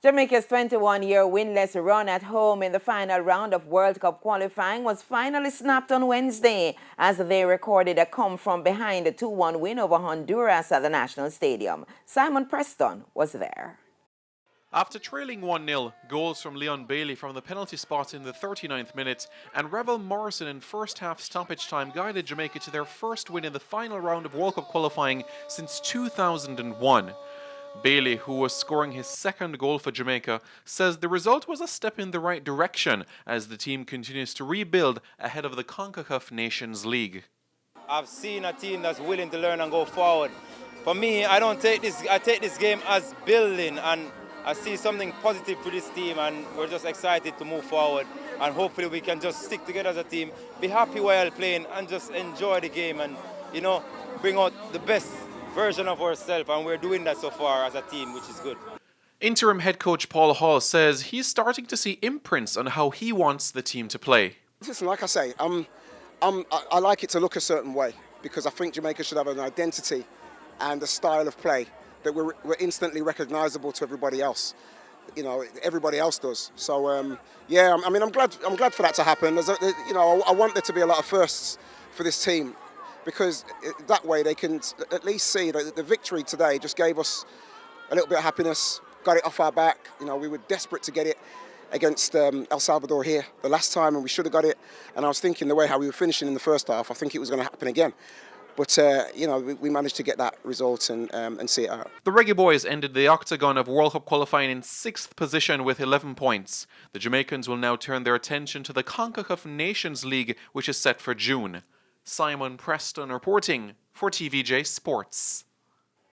Jamaica's 21-year winless run at home in the final round of World Cup qualifying was finally snapped on Wednesday as they recorded a come-from-behind 2-1 win over Honduras at the National Stadium. Simon Preston was there. After trailing 1-0, goals from Leon Bailey from the penalty spot in the 39th minute and Revel Morrison in first half stoppage time guided Jamaica to their first win in the final round of World Cup qualifying since 2001. Bailey, who was scoring his second goal for Jamaica, says the result was a step in the right direction as the team continues to rebuild ahead of the CONCACAF Nations League. I've seen a team that's willing to learn and go forward. For me, I take this game as building, and I see something positive for this team, and we're just excited to move forward, and hopefully we can just stick together as a team, be happy while playing, and just enjoy the game, and bring out the best version of ourselves, and we're doing that so far as a team, which is good. Interim head coach Paul Hall says he's starting to see imprints on how he wants the team to play. Listen, like I say, I like it to look a certain way because I think Jamaica should have an identity and a style of play that we're instantly recognisable to everybody else. Everybody else does. So yeah, I mean, I'm glad for that to happen. I want there to be a lot of firsts for this team, because that way they can at least see that the victory today just gave us a little bit of happiness, got it off our back. We were desperate to get it against El Salvador here the last time, and we should have got it. And I was thinking the way how we were finishing in the first half, I think it was going to happen again. But, we managed to get that result and see it out. The Reggae Boyz ended the octagon of World Cup qualifying in 6th position with 11 points. The Jamaicans will now turn their attention to the CONCACAF Nations League, which is set for June. Simon Preston reporting for TVJ Sports.